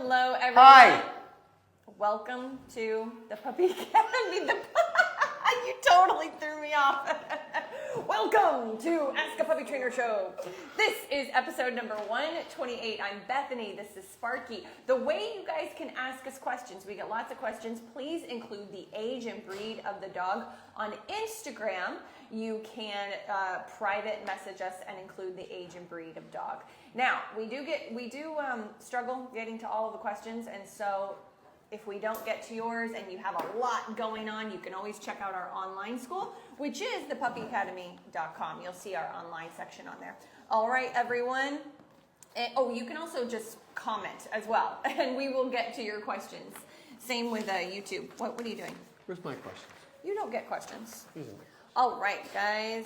Hello, everyone. Hi. Welcome to the Puppy Academy. You totally threw me off. Welcome to Ask a Puppy Trainer Show. This is episode number 128. I'm Bethany. This is Sparky. The way you guys can ask us questions, we get lots of questions. Please include the age and breed of the dog. On Instagram, you can private message us and include the age and breed of dog. Now, we do struggle getting to all of the questions, and so if we don't get to yours and you have a lot going on, you can always check out our online school, which is thepuppyacademy.com. You'll see our online section on there. All right, everyone. You can also just comment as well, and we will get to your questions. Same with YouTube. What are you doing? Where's my questions? You don't get questions. Here's them. All right, guys.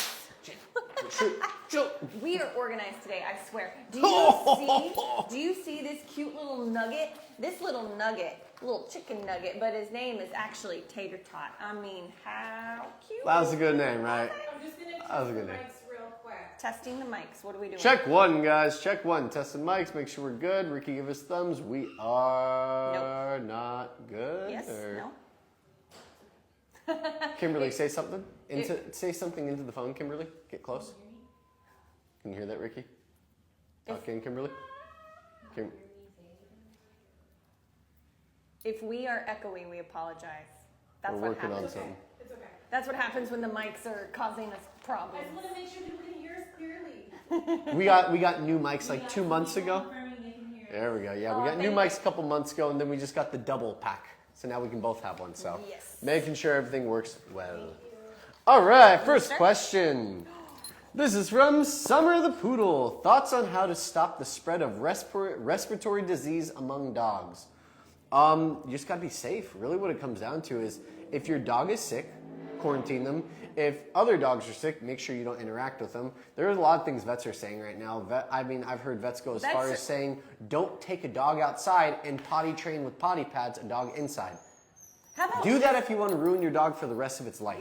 Shoot. We are organized today, I swear. Do you see this cute little nugget? This little chicken nugget, but his name is actually Tater Tot. I mean, how cute. That was a good name, right? I'm just going to test That was a the good name. mics real quick. Testing the mics. What are we doing? Check one, guys. Check one. Testing mics. Make sure we're good. Ricky, give us thumbs. We are not good. Yes, or... no. Kimberly, say something. Say something into the phone, Kimberly. Get close. Can you hear that, Ricky? Talk in, Kimberly. If we are echoey, we apologize. That's We're what working on happens. something. It's okay. That's what happens when the mics are causing us I problems. just want to make sure people can hear us clearly. We got new mics like 2 months ago. There we go. Yeah, we got new mics a couple months ago, and then we just got the double pack. So now we can both have one. So Yes. making sure everything works well. All right, first question. This is from Summer the Poodle. Thoughts on how to stop the spread of respiratory disease among dogs? You just gotta be safe. Really what it comes down to is if your dog is sick, quarantine them. If other dogs are sick, make sure you don't interact with them. There are a lot of things vets are saying right now. I've heard vets go as far as saying, don't take a dog outside and potty train with potty pads a dog inside. How about Do that if you want to ruin your dog for the rest of its life.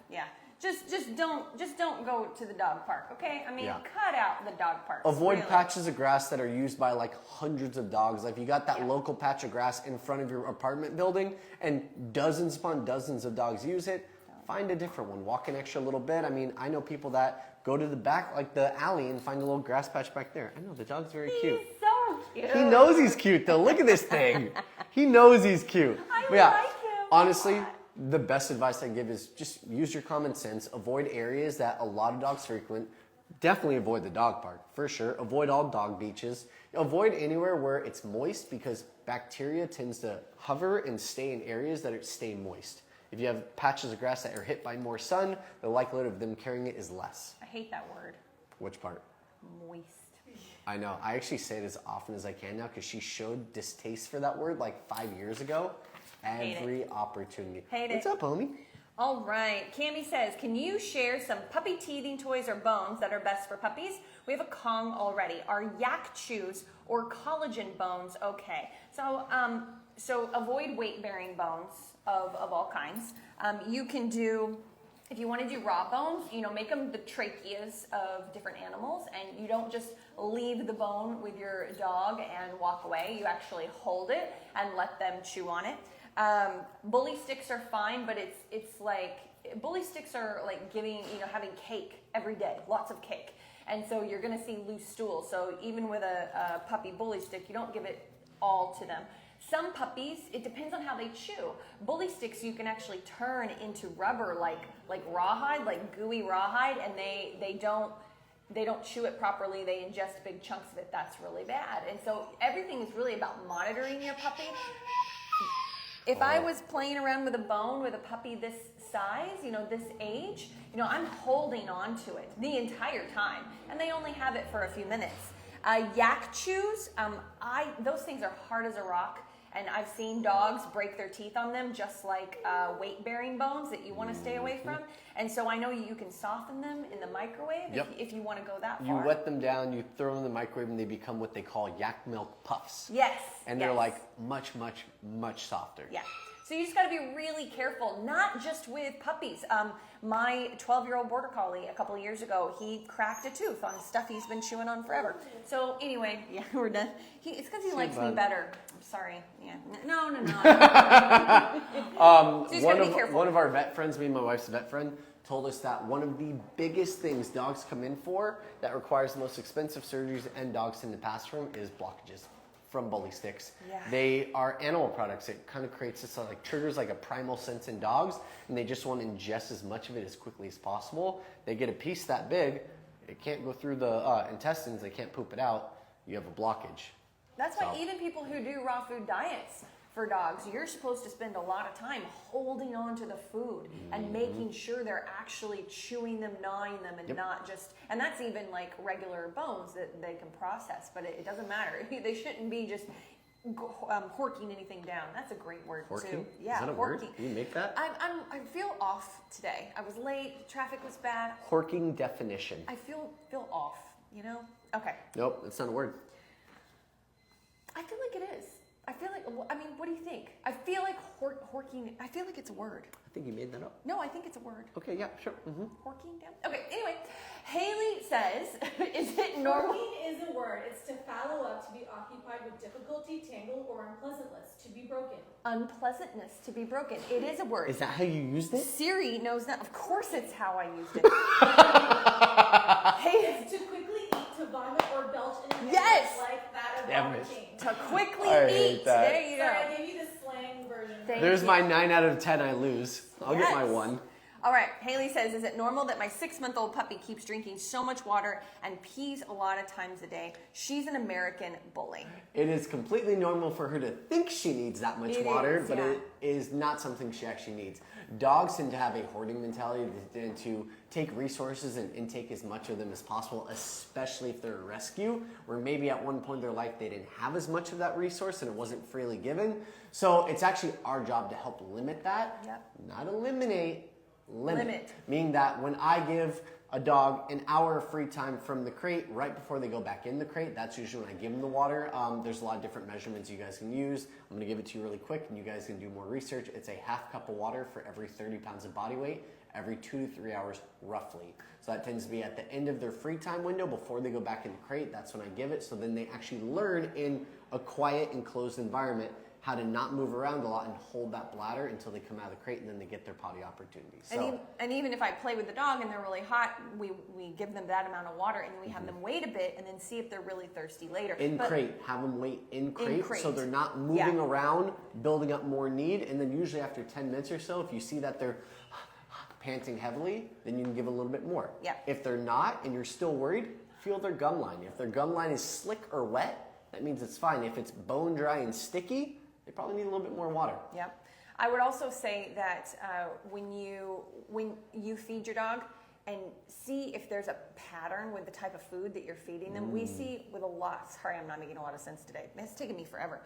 Yeah. Just don't go to the dog park, okay? I mean, Yeah. cut out the dog parks. Avoid really. patches of grass that are used by like hundreds of dogs. Like if you got that Yeah. local patch of grass in front of your apartment building and dozens upon dozens of dogs use it, find a different one. Walk an extra little bit. I mean, I know people that go to the back, like the alley, and find a little grass patch back there. I know, the dog's very cute. He's so cute. He knows he's cute though. Look at this thing. He knows he's cute. I But yeah, like him. honestly, the best advice I give is just use your common sense. Avoid areas that a lot of dogs frequent. Definitely avoid the dog park, for sure. Avoid all dog beaches. Avoid anywhere where it's moist because bacteria tends to hover and stay in areas that stay moist. If you have patches of grass that are hit by more sun, the likelihood of them carrying it is less. I hate that word. Which part? Moist. I know. I actually say it as often as I can now because she showed distaste for that word like 5 years ago. Every opportunity. Hate What's it. up, homie? All right. Cami says, can you share some puppy teething toys or bones that are best for puppies? We have a Kong already. Are yak chews or collagen bones okay? So avoid weight-bearing bones of all kinds. You can do, if you want to do raw bones, make them the tracheas of different animals, and you don't just leave the bone with your dog and walk away. You actually hold it and let them chew on it. Bully sticks are fine, but it's like, bully sticks are like having cake every day, lots of cake. And so you're gonna see loose stool. So even with a puppy bully stick, you don't give it all to them. Some puppies, it depends on how they chew. Bully sticks you can actually turn into rubber like rawhide, like gooey rawhide, and they don't chew it properly. They ingest big chunks of it. That's really bad. And so everything is really about monitoring your puppy. If I was playing around with a bone with a puppy this size, this age, I'm holding on to it the entire time, and they only have it for a few minutes. Yak chews, those things are hard as a rock, and I've seen dogs break their teeth on them, just like weight-bearing bones that you want to stay away from. And so I know you can soften them in the microwave if you want to go that far. You wet them down, you throw them in the microwave, and they become what they call yak milk puffs. Yes. And they're like much, much, much softer. Yeah. So you just got to be really careful, not just with puppies. My 12-year-old border collie a couple of years ago, he cracked a tooth on stuff he's been chewing on forever. So anyway, yeah, we're done. It's because he likes me better. I'm sorry. Yeah. No. So you just gotta be careful. One of our vet friends, me and my wife's vet friend, told us that one of the biggest things dogs come in for that requires the most expensive surgeries and dogs tend to pass from is blockages from bully sticks. Yeah. They are animal products. It kind of creates this like triggers like a primal sense in dogs, and they just want to ingest as much of it as quickly as possible. They get a piece that big, it can't go through the intestines, they can't poop it out, you have a blockage. That's why even people who do raw food diets for dogs, you're supposed to spend a lot of time holding on to the food and making sure they're actually chewing them, gnawing them, and not just, and that's even like regular bones that they can process, but it doesn't matter. They shouldn't be just horking anything down. That's a great word Horking? too. Yeah, Is that a horking. word? Can you make that? I feel off today. I was late, traffic was bad. Horking definition. I feel off, you know? Okay. Nope, it's not a word. I feel like it is. I feel like, I mean, what do you think? I feel like horking, I feel like it's a word. I think you made that up. No, I think it's a word. Okay, yeah, sure. Horking down? Okay, anyway, Haley says, is it normal? Horking is a word. It's to fallow up, to be occupied with difficulty, tangle, or unpleasantness, to be broken. Unpleasantness, to be broken. It is a word. Is that how you used it? Siri knows that. Of course it's how I used it. It's to quickly eat, to vomit, or belch in a manner Yes! like that of Damn it. vomiting. To quickly I hate eat. that. There you go. Sorry, I gave you the slang version. Thank There's you. my 9 out of 10 I lose. I'll get my Yes. 1. All right, Haley says, is it normal that my 6-month-old puppy keeps drinking so much water and pees a lot of times a day? She's an American bully. It is completely normal for her to think she needs that much It water, is, but yeah. it is not something she actually needs. Dogs tend to have a hoarding mentality. They tend to take resources and intake as much of them as possible, especially if they're a rescue, where maybe at one point in their life they didn't have as much of that resource and it wasn't freely given. So it's actually our job to help limit that, not eliminate. Limit. Meaning that when I give a dog an hour of free time from the crate right before they go back in the crate, that's usually when I give them the water. There's a lot of different measurements you guys can use. I'm going to give it to you really quick and you guys can do more research. It's a half cup of water for every 30 pounds of body weight every 2 to 3 hours roughly. So that tends to be at the end of their free time window before they go back in the crate. That's when I give it. So then they actually learn in a quiet enclosed environment how to not move around a lot and hold that bladder until they come out of the crate and then they get their potty opportunities. So, And even if I play with the dog and they're really hot, we give them that amount of water and then we have them wait a bit and then see if they're really thirsty later. Crate, have them wait in crate so they're not moving Yeah. around, building up more need. And then usually after 10 minutes or so, if you see that they're panting heavily, then you can give a little bit more. Yeah. If they're not and you're still worried, feel their gum line. If their gum line is slick or wet, that means it's fine. If it's bone dry and sticky, they probably need a little bit more water. Yep. I would also say that when you feed your dog and see if there's a pattern with the type of food that you're feeding them. We see with a lot, sorry, I'm not making a lot of sense today. It's taken me forever.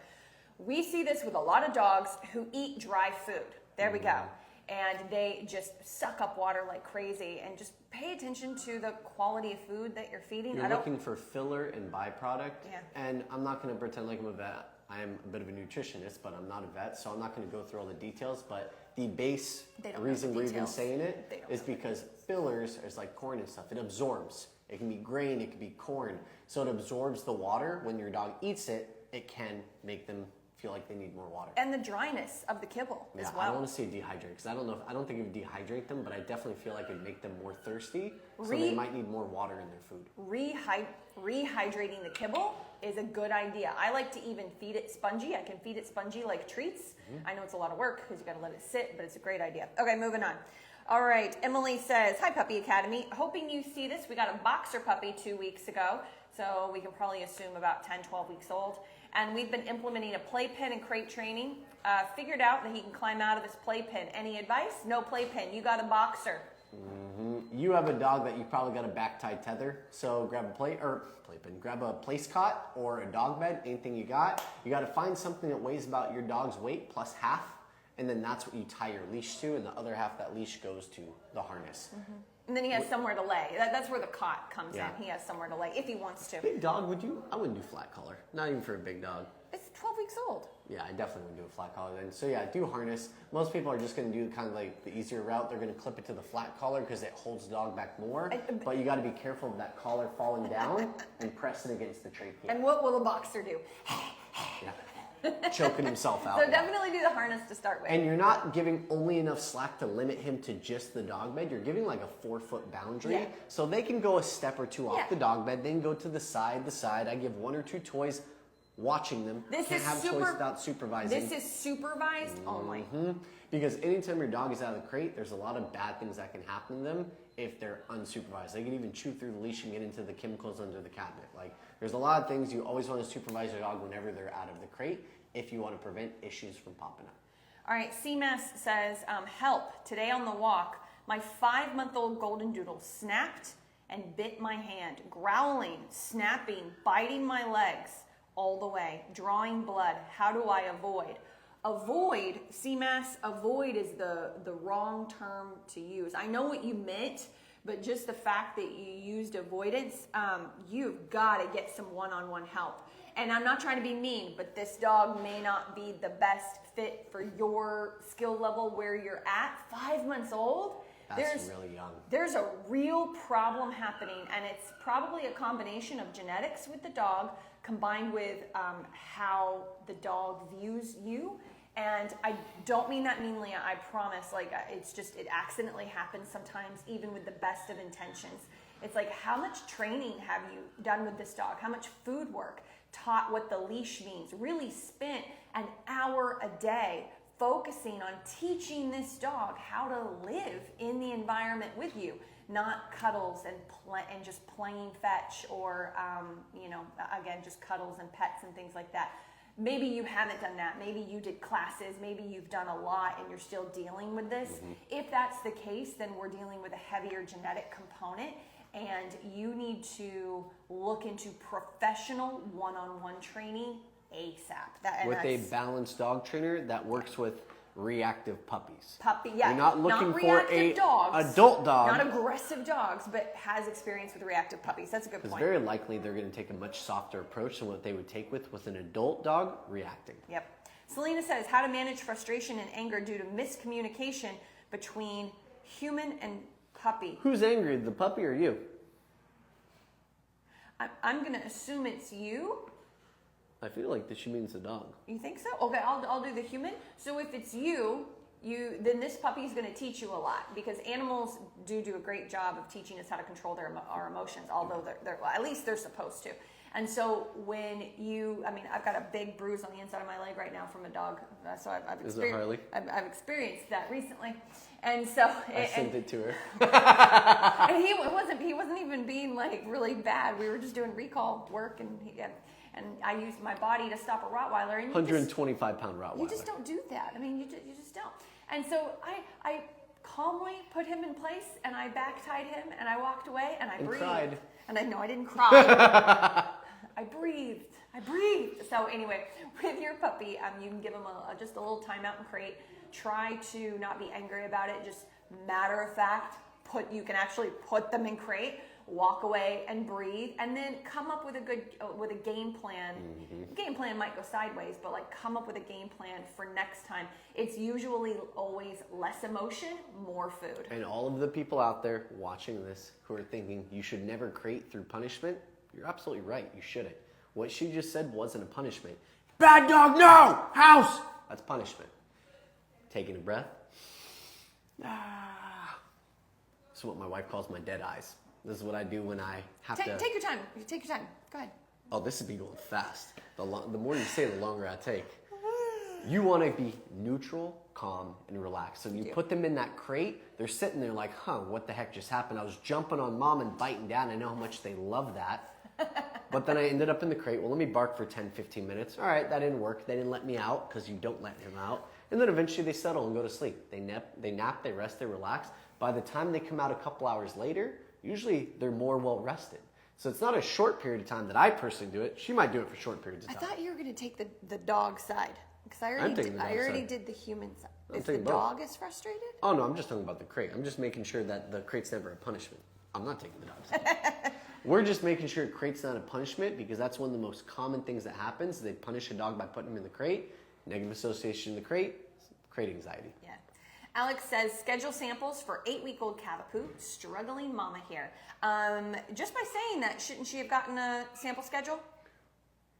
We see this with a lot of dogs who eat dry food. There we go. And they just suck up water like crazy, and just pay attention to the quality of food that you're feeding. You're looking for filler and byproduct. Yeah. And I'm not going to pretend like I'm a vet. I am a bit of a nutritionist, but I'm not a vet, so I'm not going to go through all the details. But the base reason we're even saying it is because fillers is like corn and stuff. It absorbs. It can be grain, it can be corn. So it absorbs the water. When your dog eats it, it can make them feel like they need more water. And the dryness of the kibble as well. I don't want to say dehydrate because I don't think it would dehydrate them, but I definitely feel like it would make them more thirsty, so they might need more water in their food. Rehydrating the kibble is a good idea. I like to even feed it spongy. I can feed it spongy like treats. I know it's a lot of work because you got to let it sit, but it's a great idea. Okay, moving on. All right, Emily says, hi Puppy Academy. Hoping you see this. We got a boxer puppy 2 weeks ago, so we can probably assume about 10, 12 weeks old. And we've been implementing a playpen and crate training. Figured out that he can climb out of his playpen. Any advice? No playpen. You got a boxer. You have a dog that you probably got a back tie tether, so grab a playpen, grab a place cot or a dog bed, anything you got. You got to find something that weighs about your dog's weight plus half, and then that's what you tie your leash to, and the other half that leash goes to the harness. And then he has somewhere to lay. That's where the cot comes in. He has somewhere to lay if he wants to. Big dog, I wouldn't do flat collar. Not even for a big dog. It's 12 weeks old. Yeah, I definitely would do a flat collar then. So yeah, do harness. Most people are just going to do kind of like the easier route. They're going to clip it to the flat collar because it holds the dog back more. But you got to be careful of that collar falling down and press it against the trachea. And what will a boxer do? Yeah. Choking himself out. So definitely do the harness to start with. And you're not giving only enough slack to limit him to just the dog bed. You're giving like a 4-foot boundary. Yeah. So they can go a step or two off the dog bed, then go to the side. I give 1 or 2 toys, watching them. This Can't is have toys without supervising. This is supervised only. Because anytime your dog is out of the crate, there's a lot of bad things that can happen to them if they're unsupervised. They can even chew through the leash and get into the chemicals under the cabinet. Like, there's a lot of things you always want to supervise your dog whenever they're out of the crate if you want to prevent issues from popping up. All right, CMS says, help. Today on the walk, my 5-month-old golden doodle snapped and bit my hand, growling, snapping, biting my legs all the way, drawing blood. How do I avoid? Avoid, CMS, avoid is the wrong term to use. I know what you meant, but just the fact that you used avoidance, you've got to get some one-on-one help. And I'm not trying to be mean, but this dog may not be the best fit for your skill level where you're at. 5 months old, That's really young. There's a real problem happening, and it's probably a combination of genetics with the dog combined with how the dog views you. And I don't mean that meanly, I promise. Like, it's just, it accidentally happens sometimes, even with the best of intentions. It's like, how much training have you done with this dog? How much food work? Taught what the leash means? Really spent an hour a day focusing on teaching this dog how to live in the environment with you, not cuddles and just playing fetch, or again, just cuddles and pets and things like that. Maybe you haven't done that. Maybe you did classes. Maybe you've done a lot and you're still dealing with this. If that's the case, then we're dealing with a heavier genetic component, and you need to look into professional one-on-one training ASAP. With a balanced dog trainer that works with reactive puppies. Yeah. You're not looking for a dogs, adult dog. Not aggressive dogs, but has experience with reactive puppies. That's a good point. It's very likely they're going to take a much softer approach than what they would take with an adult dog reacting. Yep. Selena says, how to manage frustration and anger due to miscommunication between human and puppy. Who's angry, the puppy or you? I'm going to assume it's you. I feel like she means the dog. You think so? Okay, I'll do the human. So if it's you, then this puppy is going to teach you a lot, because animals do a great job of teaching us how to control our emotions, although they're well, at least they're supposed to. And so when I've got a big bruise on the inside of my leg right now from a dog. So I've experienced that recently. And so I sent it to her. And he wasn't even being like really bad. We were just doing recall work, and I used my body to stop a Rottweiler. And 125-pound Rottweiler. You just don't do that. I mean, you just don't. And so I calmly put him in place, and I back-tied him, and I walked away, and I breathed. Cried. And I didn't cry. I breathed. So anyway, with your puppy, you can give him just a little timeout and crate. Try to not be angry about it. Just matter of fact, you can actually put them in crate, walk away and breathe, and then come up with a game plan. Game plan might go sideways, but come up with a game plan for next time. It's usually always less emotion, more food. And all of the people out there watching this who are thinking you should never crate through punishment, you're absolutely right. You shouldn't. What she just said wasn't a punishment. Bad dog, no! House! That's punishment. Taking a breath. This is what my wife calls my dead eyes. This is what I do when I have to... Take your time. Take your time. Go ahead. Oh, this would be going fast. The more you say, the longer I take. You want to be neutral, calm, and relaxed. So you put them in that crate, they're sitting there like, what the heck just happened? I was jumping on mom and biting down. I know how much they love that. But then I ended up in the crate. Well, let me bark for 10, 15 minutes. All right, that didn't work. They didn't let me out because you don't let him out. And then eventually they settle and go to sleep. They nap, they rest, they relax. By the time they come out a couple hours later, usually they're more well rested. So it's not a short period of time that I personally do it. She might do it for short periods of time. I thought you were going to take the dog side, because I already did the human side. If the dog is frustrated? Oh no, I'm just talking about the crate. I'm just making sure that the crate's never a punishment. I'm not taking the dog side. We're just making sure crate's not a punishment, because that's one of the most common things that happens. They punish a dog by putting him in the crate, Negative association in the crate anxiety. Yeah. Alex says, schedule samples for 8-week-old Cavapoo, struggling mama here. Just by saying that, shouldn't she have gotten a sample schedule?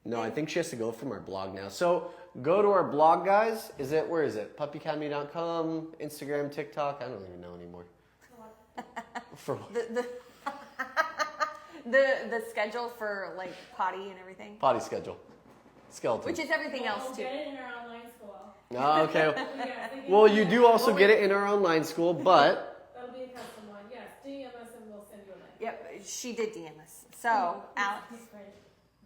No, I think she has to go from our blog now. So go to our blog, guys. Where is it? Puppyacademy.com, Instagram, TikTok. I don't even know anymore. For what? The schedule for like potty and everything. Potty schedule. Skeleton. Which is everything else We'll too. get it in our online school. Oh, okay. Yes, they can Well, do you that. do also get it in our online school, but That'll be a custom one. Yes, DM us and we'll send you a link. Yep, she did DM us. So, Alex. Different.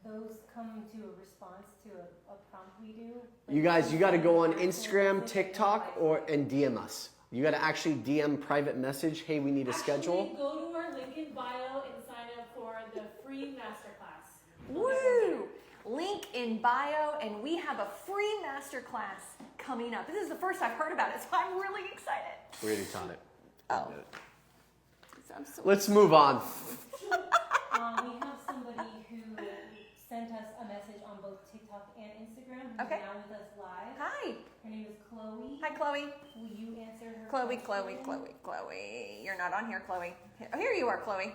Those come to a response to a prompt we do. you guys, you got to go on Instagram, TikTok, and DM us. You got to actually DM private message, hey, we need a schedule. Actually, go to our link in bio and sign up for the free masterclass. Woo! Link in bio, and we have a free masterclass coming up. This is the first I've heard about it, so I'm really excited. We already taught it. Oh. I'm so Let's move on. We have somebody who sent us a message on both TikTok and Instagram who's Okay. now with us live. Hi. Her name is Chloe. Hi, Chloe. Will you answer her Chloe. question? You're not on here, Chloe. Oh, here you are, Chloe.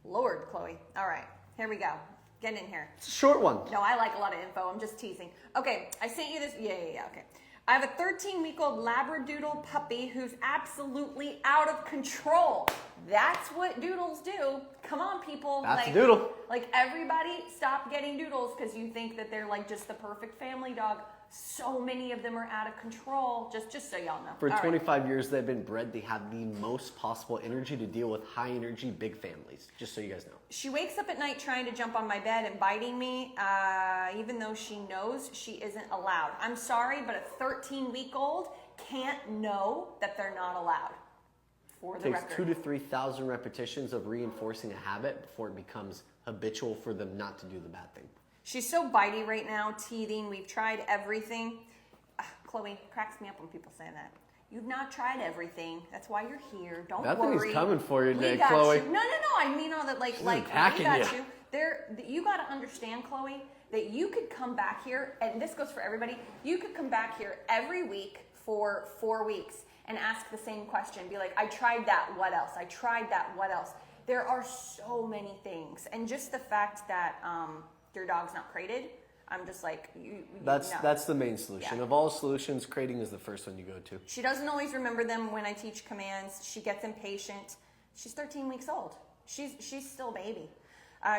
Lord, Chloe. All right, here we go. Get in here. It's a short one. No, I like a lot of info. I'm just teasing. Okay, I sent you this. Yeah, okay. I have a 13-week-old Labradoodle puppy who's absolutely out of control. That's what doodles do. Come on, people. That's a doodle. Like, everybody stop getting doodles because you think that they're like just the perfect family dog. So many of them are out of control, just so y'all know. For All right. 25 years they've been bred, they have the most possible energy to deal with high energy big families, just so you guys know. She wakes up at night trying to jump on my bed and biting me, even though she knows she isn't allowed. I'm sorry, but a 13-week-old can't know that they're not allowed. For the Takes record. 2,000 to 3,000 repetitions of reinforcing a habit before it becomes habitual for them not to do the bad thing. She's so bitey right now, teething. We've tried everything. Chloe, cracks me up when people say that. You've not tried everything. That's why you're here. Don't worry. Nothing's coming for you today, We got Chloe. you. No. I mean all that, like we attacking got you. you. You got to understand, Chloe, that you could come back here, and this goes for everybody. You could come back here every week for 4 weeks and ask the same question. Be like, I tried that. What else? I tried that. What else? There are so many things, and just the fact that your dog's not crated, I'm just like, That's the main solution. Yeah. Of all solutions, crating is the first one you go to. She doesn't always remember them when I teach commands. She gets impatient. She's 13 weeks old. She's still a baby.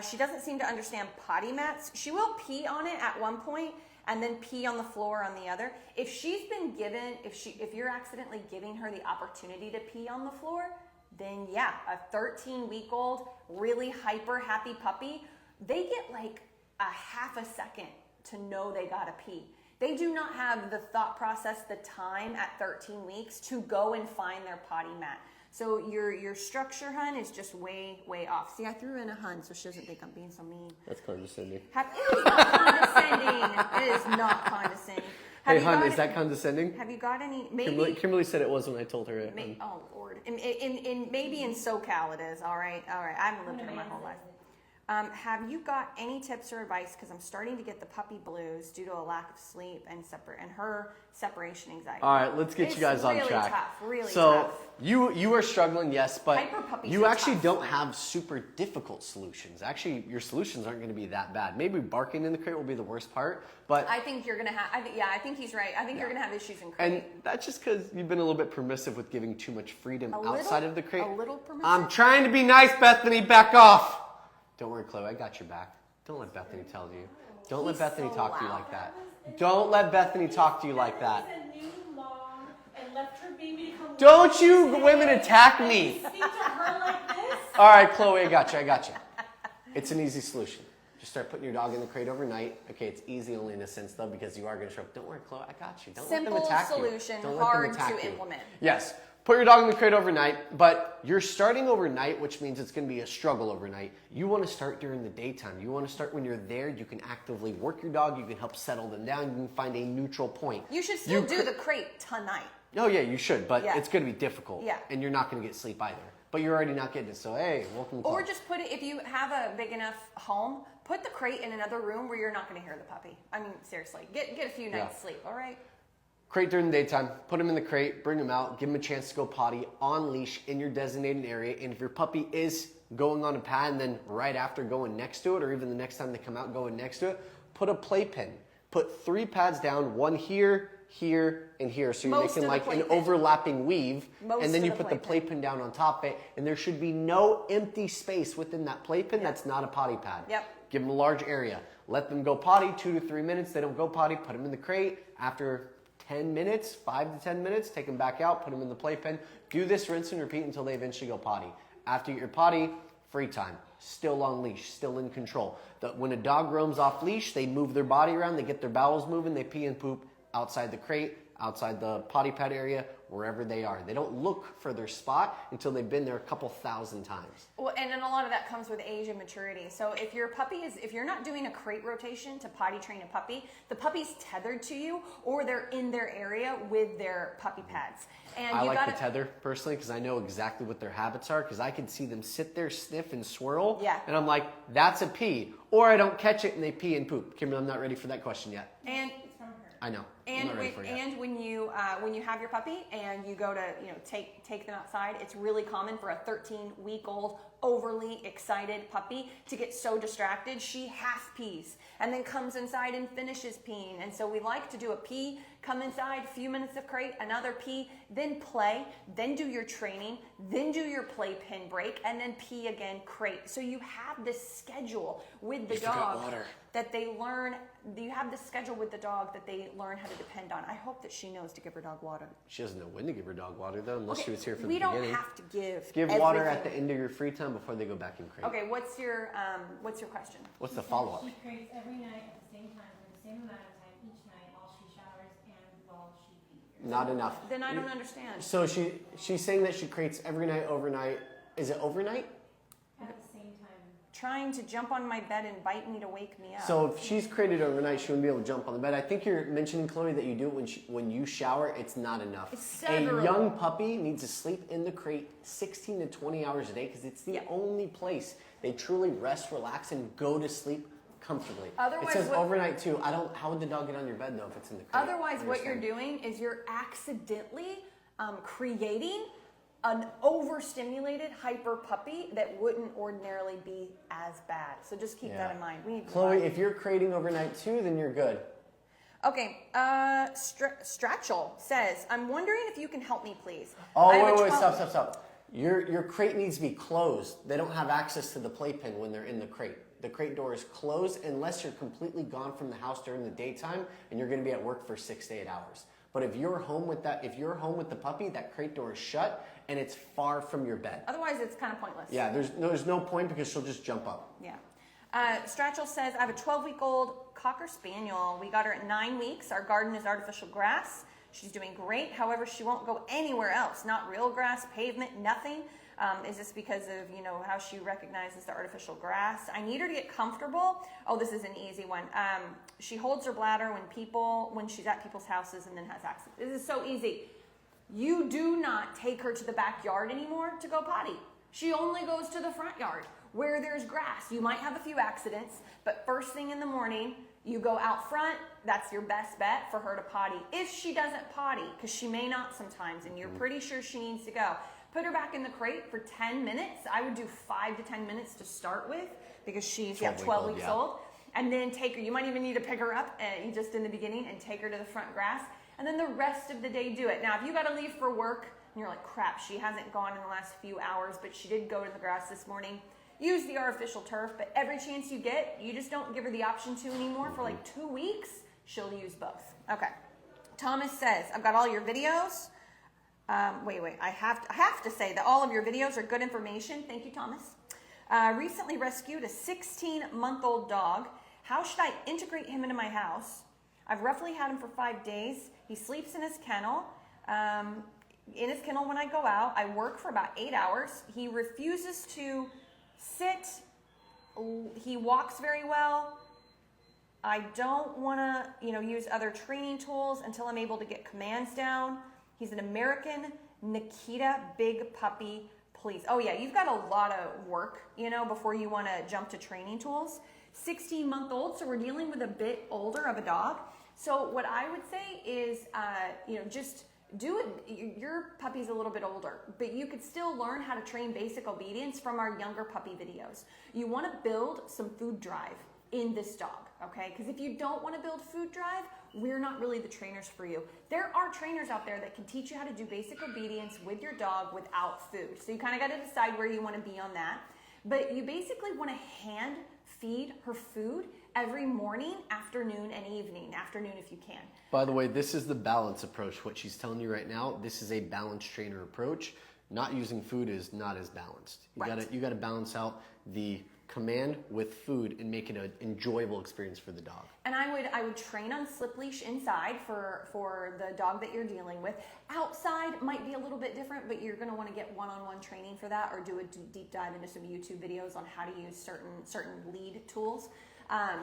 She doesn't seem to understand potty mats. She will pee on it at one point and then pee on the floor on the other. If she's been given, if you're accidentally giving her the opportunity to pee on the floor, then yeah, a 13-week-old, really hyper happy puppy, they get like a half a second to know they gotta pee. They do not have the thought process, the time at 13 weeks to go and find their potty mat. So your structure, hun, is just way, way off. See, I threw in a hun so she doesn't think I'm being so mean. That's condescending. It is not condescending. It is not condescending. Have Hey, you hun, got is that condescending? Have you got any? Maybe. Kimberly said it was when I told her it. Oh Lord. Maybe in SoCal it is. All right. I haven't lived here my whole life. Have you got any tips or advice? Because I'm starting to get the puppy blues due to a lack of sleep and her separation anxiety. All right, let's get It's you guys on really track. Tough, really so tough. you are struggling, yes, but Hyper puppies you are actually tough. don't have super difficult solutions. Actually, your solutions aren't going to be that bad. Maybe barking in the crate will be the worst part, but I think you're gonna have. I think he's right. I think you're gonna have issues in crate. and that's just because you've been a little bit permissive with giving too much freedom little? outside of the crate. A little permissive? I'm trying to be nice, Bethany. Back off. Don't worry, Chloe. I got your back. Don't let Bethany tell you. Don't let He's Bethany so talk to you loud. like that. Don't let Bethany talk to you like that. Is a new mom and left her baby to come. Don't you women attack me. Speak to her like this. All right, Chloe, I got you. It's an easy solution. Just start putting your dog in the crate overnight. Okay, it's easy only in a sense though because you are going to show up. Don't worry, Chloe, I got you. Don't Simple let them attack solution, you. Don't let them hard attack to you. implement. Yes, put your dog in the crate overnight, but you're starting overnight, which means it's going to be a struggle overnight. You want to start during the daytime. You want to start when you're there. You can actively work your dog. You can help settle them down. You can find a neutral point. You should still do the crate tonight. Oh yeah, you should, but Yeah. it's going to be difficult. Yeah. And you're not going to get sleep either. but you're already not getting it. So hey, welcome to the Or club. just put it, if you have a big enough home, put the crate in another room where you're not going to hear the puppy. I mean, seriously, get a few nights sleep, all right? Crate during the daytime, put them in the crate, bring them out, give them a chance to go potty on leash in your designated area. And if your puppy is going on a pad and then right after going next to it, or even the next time they come out going next to it, put a playpen. Put 3 pads down, one here, here, and here. So you're making like an overlapping weave. And then you put the playpen down on top of it. And there should be no empty space within that playpen that's not a potty pad. Yep. Give them a large area. Let them go potty 2 to 3 minutes. They don't go potty, put them in the crate. After 10 minutes, 5 to 10 minutes, take them back out, put them in the playpen. Do this rinse and repeat until they eventually go potty. After you get your potty, free time. Still on leash, still in control. When a dog roams off leash, they move their body around, they get their bowels moving, they pee and poop outside the crate, outside the potty pad area, wherever they are. They don't look for their spot until they've been there a couple thousand times. Well, and then a lot of that comes with age and maturity. So if if you're not doing a crate rotation to potty train a puppy, the puppy's tethered to you or they're in their area with their puppy pads. And I like the tether personally because I know exactly what their habits are because I can see them sit there, sniff, and swirl. Yeah. And I'm like, that's a pee. Or I don't catch it and they pee and poop. Kimberly, I'm not ready for that question yet. And I know. And when you have your puppy and you go to take them outside, it's really common for a 13-week-old overly excited puppy to get so distracted she half pees and then comes inside and finishes peeing. And so we like to do a pee, come inside, a few minutes of crate, another pee, then play, then do your training, then do your playpen break, and then pee again, crate. So you have this schedule with the dog that they learn. You have this schedule with the dog that they learn how to depend on. I hope that she knows to give her dog water. She doesn't know when to give her dog water though, unless she was here from the We beginning. don't have to give water everything. at the end of your free time before they go back in crate. Okay, what's your question? What's the follow-up? She crates every night at the same time for the same amount of time each night while she showers and while she pees. Not enough. Then I don't understand. So she's saying that she crates every night overnight. Is it overnight? At the same time. Trying to jump on my bed and bite me to wake me up. So if she's crated overnight, she wouldn't be able to jump on the bed. I think you're mentioning, Chloe, that you do it when you shower. It's not enough. It's a several. young puppy needs to sleep in the crate 16 to 20 hours a day because it's the only place they truly rest, relax, and go to sleep comfortably. Otherwise, it says overnight too. How would the dog get on your bed though if it's in the crate? Otherwise, what you're doing is you're accidentally creating an overstimulated hyper puppy that wouldn't ordinarily be as bad. So just keep that in mind. We need to Chloe, if you're crating overnight too, then you're good. Okay, Stratchel says, I'm wondering if you can help me, please. Oh, wait, stop. Your crate needs to be closed. They don't have access to the playpen when they're in the crate. The crate door is closed unless you're completely gone from the house during the daytime and you're going to be at work for 6 to 8 hours. But if you're home with the puppy, that crate door is shut and it's far from your bed. Otherwise, it's kind of pointless. Yeah, there's no point because she'll just jump up. Yeah. Stratchel says, I have a 12-week-old Cocker Spaniel. We got her at 9 weeks. Our garden is artificial grass. She's doing great. However, she won't go anywhere else. Not real grass, pavement, nothing. Is this because of, how she recognizes the artificial grass? I need her to get comfortable. Oh, this is an easy one. She holds her bladder when she's at people's houses and then has access. This is so easy. You do not take her to the backyard anymore to go potty. She only goes to the front yard where there's grass. You might have a few accidents, but first thing in the morning, you go out front. That's your best bet for her to potty. If she doesn't potty, because she may not sometimes, and you're pretty sure she needs to go, put her back in the crate for 10 minutes. I would do 5 to 10 minutes to start with because she's 12 weeks old. And then take her. You might even need to pick her up just in the beginning and take her to the front grass. And then the rest of the day do it. Now, if you got to leave for work and you're like, crap, she hasn't gone in the last few hours, but she did go to the grass this morning, use the artificial turf. But every chance you get, you just don't give her the option to anymore. For like 2 weeks, she'll use both. Okay. Thomas says, I've got all your videos. Wait. I have to say that all of your videos are good information. Thank you, Thomas. Recently rescued a 16-month-old dog. How should I integrate him into my house? I've roughly had him for 5 days. He sleeps in his kennel. When I go out, I work for about 8 hours. He refuses to sit. He walks very well. I don't want to, use other training tools until I'm able to get commands down. He's an American Nikita big puppy, please. Oh yeah, you've got a lot of work, before you want to jump to training tools. 16-month-old, so we're dealing with a bit older of a dog. So what I would say is, just do it. Your puppy's a little bit older, but you could still learn how to train basic obedience from our younger puppy videos. You want to build some food drive in this dog, okay? Because if you don't want to build food drive, we're not really the trainers for you. There are trainers out there that can teach you how to do basic obedience with your dog without food. So you kind of got to decide where you want to be on that. But you basically want to hand feed her food every morning, afternoon, and evening. Afternoon if you can. By the way, this is the balance approach. What she's telling you right now, this is a balanced trainer approach. Not using food is not as balanced. You gotta balance out the command with food and make it an enjoyable experience for the dog. And I would train on slip leash inside for the dog that you're dealing with. Outside might be a little bit different, but you're going to want to get one-on-one training for that, or do a deep dive into some YouTube videos on how to use certain lead tools.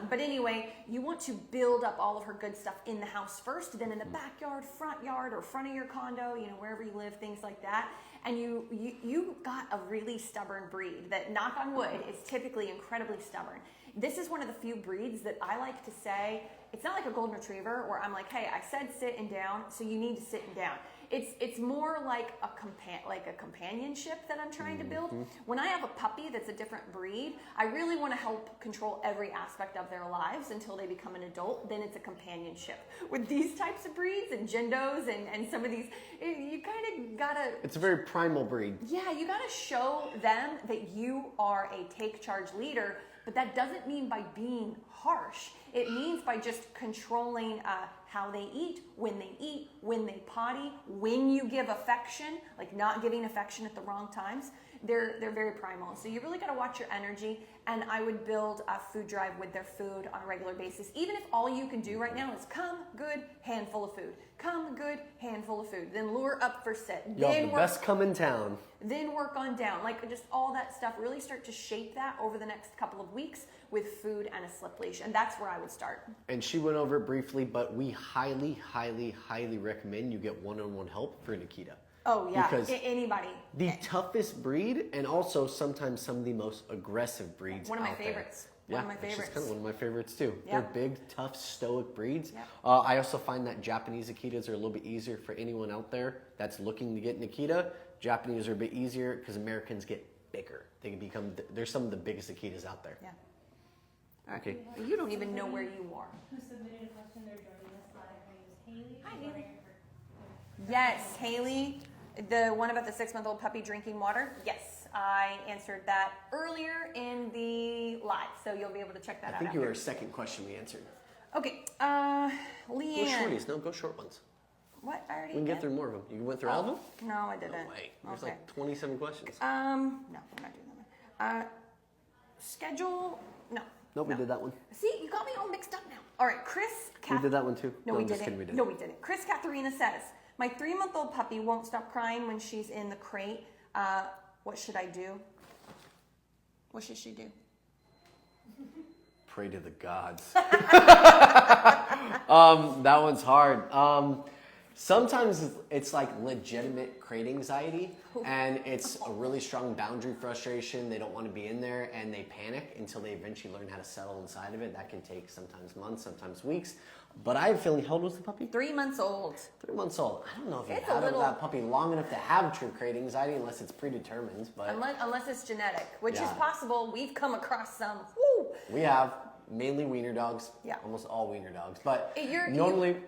But anyway, you want to build up all of her good stuff in the house first, then in the backyard, front yard, or front of your condo, wherever you live, things like that. And you got a really stubborn breed that, knock on wood, is typically incredibly stubborn. This is one of the few breeds that I like to say, it's not like a golden retriever where I'm like, hey, I said sit and down, so you need to sit and down. It's more like a companionship that I'm trying to build. When I have a puppy that's a different breed, I really want to help control every aspect of their lives until they become an adult. Then it's a companionship. With these types of breeds and gendos and some of these, you kind of gotta. It's a very primal breed. Yeah, you gotta show them that you are a take charge leader. But that doesn't mean by being harsh. It means by just controlling how they eat, when they potty, when you give affection, like not giving affection at the wrong times. They're very primal. So you really got to watch your energy. And I would build a food drive with their food on a regular basis. Even if all you can do right now is come, good, handful of food. Come, good, handful of food. Then lure up for sit. Y'all the best come in town. Then work on down. Like just all that stuff. Really start to shape that over the next couple of weeks with food and a slip leash. And that's where I would start. And she went over it briefly, but we highly, highly, highly recommend you get one-on-one help for Nikita. Oh, yeah. Because anybody. The toughest breed, and also sometimes some of the most aggressive breeds One of my out favorites. There. One of my favorites. She's kind of one of my favorites too. Yep. They're big, tough, stoic breeds. Yep. I also find that Japanese Akitas are a little bit easier for anyone out there that's looking to get an Akita. Japanese are a bit easier because Americans get bigger. They can become, they're some of the biggest Akitas out there. Yeah. Okay. You don't even know where you are. Who submitted a question? They're joining us live. Her name is Haley. Hi, She's Haley. wondering if Yes, Haley. The one about the 6-month-old puppy drinking water? Yes, I answered that earlier in the live, so you'll be able to check that out. I think you after. were a second question we answered. Okay, Go Leanne. shorties, no, go short ones. What? I already We can did? get through more of them. You went through all of them? No, I didn't. No way. There's Okay. like 27 questions. No, I'm not doing that one. Schedule? No. Nope, no. we did that one. See, you got me all mixed up now. All right, Chris. We did that one too. No, I'm we just didn't. kidding, we did. No, we didn't. Chris Katharina says, my 3-month-old puppy won't stop crying when she's in the crate. What should I do? What should she do? Pray to the gods. That one's hard. Sometimes it's like legitimate crate anxiety, and it's a really strong boundary frustration. They don't want to be in there, and they panic until they eventually learn how to settle inside of it. That can take sometimes months, sometimes weeks. But I have a feeling, how old was the puppy? 3 months old. 3 months old. I don't know if you've It's a had little- that puppy long enough to have true crate anxiety, unless it's predetermined. But Unless it's genetic, which is Yeah. possible. We've come across some. Woo! we have mainly wiener dogs. Yeah. Almost all wiener dogs. But You're- normally...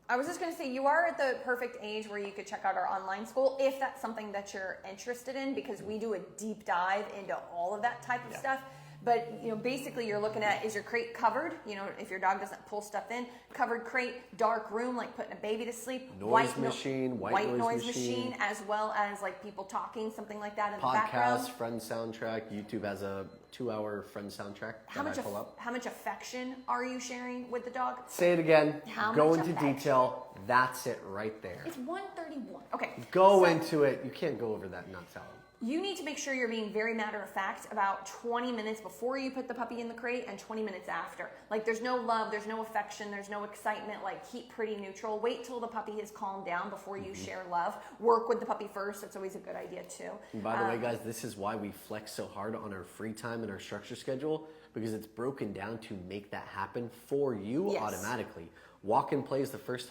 I was just going to say, you are at the perfect age where you could check out our online school if that's something that you're interested in, because we do a deep dive into all of that type of stuff. But, basically you're looking at, is your crate covered? If your dog doesn't pull stuff in, covered crate, dark room, like putting a baby to sleep. White noise machine. As well as like people talking, something like that in the Podcast, background. friend soundtrack. YouTube has a 2-hour friend soundtrack How that I pull up. much affection are you sharing with the dog? Say it again. How Go much into affection? detail. That's it right there. It's 131. Okay. Go so- into it. You can't go over that and not tell them. You need to make sure you're being very matter of fact about 20 minutes before you put the puppy in the crate and 20 minutes after. Like there's no love, there's no affection, there's no excitement. Like keep pretty neutral. Wait till the puppy has calmed down before you share love. Work with the puppy first. That's always a good idea too. And by the way, guys, this is why we flex so hard on our free time and our structure schedule, because it's broken down to make that happen for you Yes. automatically. Walk and play is the first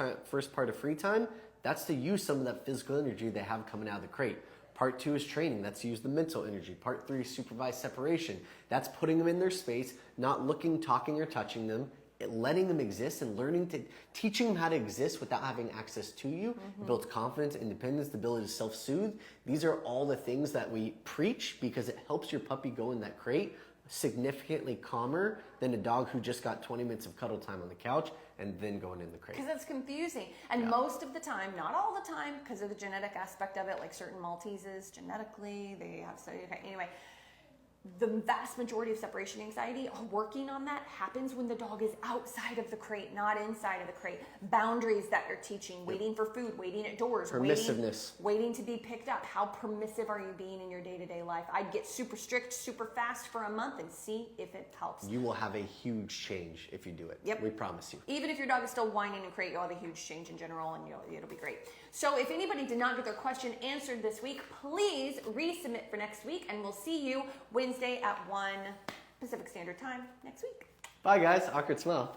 part of free time. That's to use some of that physical energy they have coming out of the crate. Part 2 is training. That's to use the mental energy. Part 3 is supervised separation. That's putting them in their space, not looking, talking, or touching them, letting them exist and teaching them how to exist without having access to you. It builds confidence, independence, the ability to self-soothe. These are all the things that we preach because it helps your puppy go in that crate significantly calmer than a dog who just got 20 minutes of cuddle time on the couch and then going in the crate. Because it's confusing. And most of the time, not all the time, because of the genetic aspect of it, like certain Malteses, genetically, they have, anyway, the vast majority of separation anxiety, working on that happens when the dog is outside of the crate, not inside of the crate. Boundaries that you're teaching, waiting for food, waiting at doors, Permissiveness. waiting to be picked up. How permissive are you being in your day-to-day life? I'd get super strict, super fast for a month and see if it helps. You will have a huge change if you do it. Yep. We promise you. Even if your dog is still whining and crate, you'll have a huge change in general and it'll be great. So if anybody did not get their question answered this week, please resubmit for next week and we'll see you Wednesday at 1 Pacific Standard Time next week. Bye, guys. Awkward smile.